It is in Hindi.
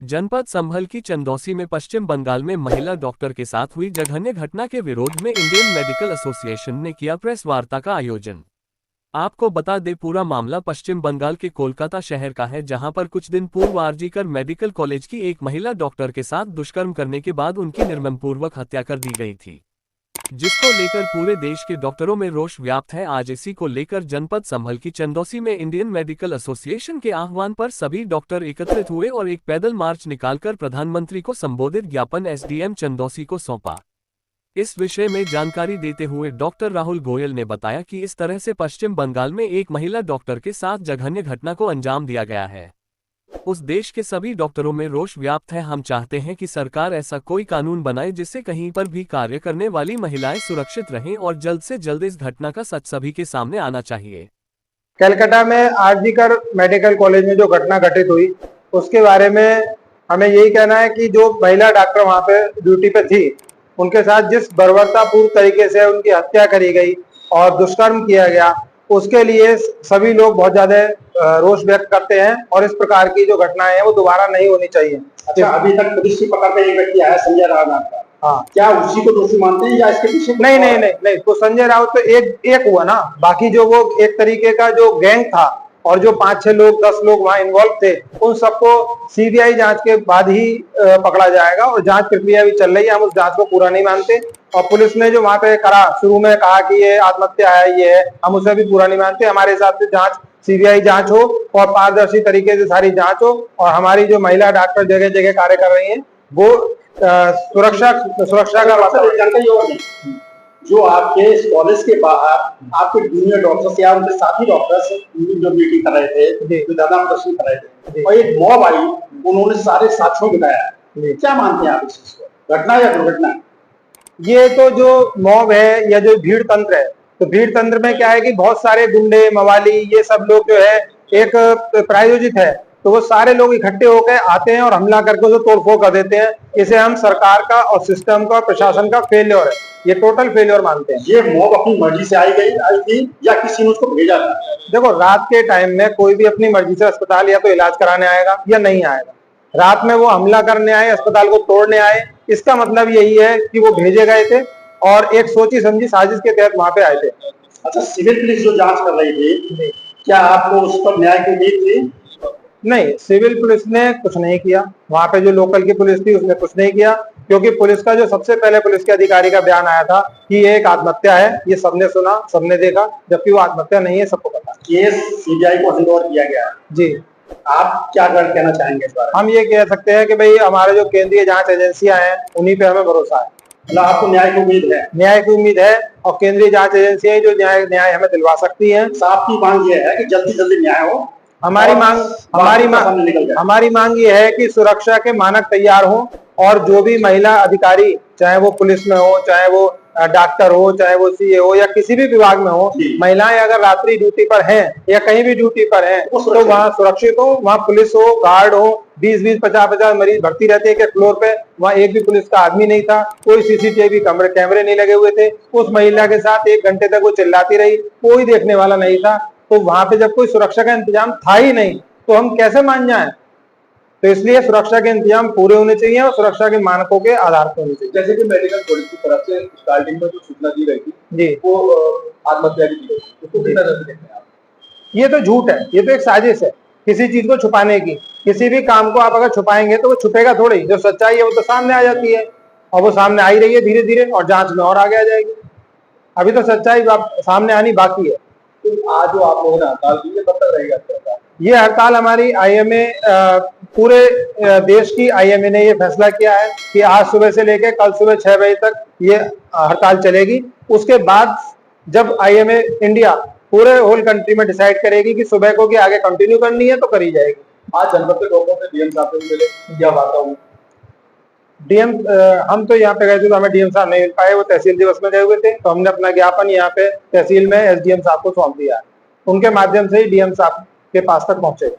जनपद संभल की चंदौसी में पश्चिम बंगाल में महिला डॉक्टर के साथ हुई जघन्य घटना के विरोध में इंडियन मेडिकल एसोसिएशन ने किया प्रेस वार्ता का आयोजन। आपको बता दें, पूरा मामला पश्चिम बंगाल के कोलकाता शहर का है, जहां पर कुछ दिन पूर्व आरजीकर मेडिकल कॉलेज की एक महिला डॉक्टर के साथ दुष्कर्म करने के बाद उनकी निर्ममपूर्वक हत्या कर दी गई थी, जिसको लेकर पूरे देश के डॉक्टरों में रोष व्याप्त है। आज इसी को लेकर जनपद संभल की चंदौसी में इंडियन मेडिकल एसोसिएशन के आह्वान पर सभी डॉक्टर एकत्रित हुए और एक पैदल मार्च निकालकर प्रधानमंत्री को संबोधित ज्ञापन एसडीएम चंदौसी को सौंपा। इस विषय में जानकारी देते हुए डॉक्टर राहुल गोयल ने बताया कि इस तरह से पश्चिम बंगाल में एक महिला डॉक्टर के साथ जघन्य घटना को अंजाम दिया गया है। उस देश के सभी डॉक्टरों में रोष व्याप्त है। हम चाहते हैं कि सरकार ऐसा कोई कानून बनाए जिससे कहीं पर भी कार्य करने वाली महिलाएं सुरक्षित रहें और जल्द से जल्द इस घटना का सच सभी के सामने आना चाहिए। कलकत्ता में आरजीकर मेडिकल कॉलेज में जो घटना घटित हुई उसके बारे में हमें यही कहना है कि जो महिला डॉक्टर वहां पे ड्यूटी पे थी, उनके साथ जिस बर्बरतापूर्ण तरीके से उनकी हत्या करी गई और दुष्कर्म किया गया, उसके लिए सभी लोग बहुत ज्यादा रोष व्यक्त करते हैं और इस प्रकार की जो घटनाएं हैं वो दोबारा नहीं होनी चाहिए। अच्छा, अभी तक पुलिस की पकड़ में एक व्यक्ति आया, संजय राउत का। हाँ, क्या उसी को दोषी मानते हैं या इसके पीछे? नहीं, तो संजय राउत तो एक हुआ ना, बाकी जो वो एक तरीके का जो गैंग था और जो 5-6 लोग 10 लोग वहां इन्वॉल्व थे, उन सबको सीबीआई जांच के बाद ही पकड़ा जाएगा और जांच प्रक्रिया भी चल रही है। हम उस जांच को पूरा नहीं मानते और पुलिस ने जो वहां पे करा, शुरू में कहा कि ये आत्महत्या है, ये है, हम उसे भी पूरा नहीं मानते। हमारे हिसाब से जांच सीबीआई जांच हो और पारदर्शी तरीके से सारी जांच हो और हमारी जो महिला डॉक्टर जगह जगह कार्य कर रही हैं वो सुरक्षा का वातावरण। जो आपके इस कॉलेज के बाहर आपके जूनियर डॉक्टर्स या उनके साथी डॉक्टर्स जो मीटिंग कर रहे थे, जो धरना प्रदर्शन कर रहे थे, और एक मॉब आई, उन्होंने सारे साथियों को बताया, क्या मानते हैं आप इस चीज को, घटना या दुर्घटना? ये तो जो मॉब है या जो भीड़ तंत्र है, तो भीड़ तंत्र में क्या है कि बहुत सारे गुंडे मवाली ये सब लोग जो है एक प्रायोजित है, तो वो सारे लोग इकट्ठे होकर आते हैं और हमला करके उसे तोड़फोड़ कर देते हैं। इसे हम सरकार का और सिस्टम का और प्रशासन का फेलियर है, ये टोटल फेलियर मानते हैं। ये मॉब अपनी मर्जी से आई थी या किसी ने उसको भेजा था? देखो, रात के टाइम में कोई भी अपनी मर्जी से अस्पताल या तो इलाज कराने आएगा या नहीं आएगा। रात में वो हमला करने आए, अस्पताल को तोड़ने आए, इसका मतलब यही है कि वो भेजे गए थे और एक सोची समझी साजिश के तहत वहां पे आए थे। अच्छा, सिविल पुलिस जो जांच कर रही थी, क्या आपको उस पर न्याय की उम्मीद थी? नहीं, सिविल पुलिस ने कुछ नहीं किया। वहां पे जो लोकल की पुलिस थी उसने कुछ नहीं किया, क्योंकि पुलिस का जो सबसे पहले पुलिस के अधिकारी का बयान आया था कि ये एक आत्महत्या है, ये सबने सुना, सबने देखा, जबकि वो आत्महत्या नहीं है, सबको पता। केस सीबीआई को हैंडओवर किया गया जी। आप क्या कहना चाहेंगे इस बारे में? हम ये कह सकते हैं कि भाई हमारे जो केंद्रीय जांच एजेंसियां हैं उन्हीं पे हमें भरोसा है। मतलब आपको न्याय की उम्मीद है? न्याय की उम्मीद है और केंद्रीय जांच एजेंसियां जो न्याय हमें दिलवा सकती हैं। साहब की मांग ये है कि जल्दी जल्दी न्याय हो। हमारी मांग ये है कि सुरक्षा के मानक तैयार हों और जो भी महिला अधिकारी, चाहे वो पुलिस में हो, चाहे वो डॉक्टर हो, चाहे वो सीए हो या किसी भी विभाग में हो, महिलाएं अगर रात्रि ड्यूटी पर हैं या कहीं भी ड्यूटी पर हैं तो वहाँ सुरक्षित हो, वहाँ पुलिस हो, गार्ड हो। 20-20, 50-50 मरीज भर्ती रहते हैं एक फ्लोर पे, वहाँ एक भी पुलिस का आदमी नहीं था, कोई सीसीटीवी कैमरे नहीं लगे हुए थे। उस महिला के साथ 1 घंटे तक वो चिल्लाती रही, कोई देखने वाला नहीं था। तो वहां पे जब कोई सुरक्षा का इंतजाम था ही नहीं तो हम कैसे मान जाएं? तो इसलिए सुरक्षा के इंतजाम पूरे होने चाहिए और सुरक्षा के मानकों के आधार पर होने चाहिए। जैसे कि मेडिकल कॉलेज की तरफ से स्टार्टिंग में जो सूचना दी गई थी जी, वो आत्महत्या की दी गई, उसको कितना देखते हैं आप? ये तो झूठ है, ये तो एक साजिश है किसी चीज को छुपाने की। किसी भी काम को आप अगर छुपाएंगे तो वो छुपेगा थोड़ी, जो सच्चाई है वो तो सामने आ जाती है और वो सामने आ ही रही है धीरे धीरे और जांच में और आगे आ जाएगी। अभी तो सच्चाई सामने आनी बाकी है। तो आज जो आप लोगों ने हड़ताल की, ये कब तक रहेगा? ये हड़ताल हमारी आईएमए, पूरे देश की आईएमए ने ये फैसला किया है कि आज सुबह से लेकर कल सुबह 6 बजे तक ये हड़ताल चलेगी। उसके बाद जब आईएमए इंडिया पूरे होल कंट्री में डिसाइड करेगी कि सुबह को कि आगे कंटिन्यू करनी है तो करी जाएगी। आज जनपद के लोगों से डीएम साहब से मिले, क्या बात हुई? डीएम हम तो यहाँ पे गए थे तो हमें डीएम साहब नहीं मिल पाए, वो तहसील दिवस में गए हुए थे, तो हमने अपना ज्ञापन यहाँ पे तहसील में एसडीएम साहब को सौंप दिया है। उनके माध्यम से ही डीएम साहब के पास तक पहुंचेगा।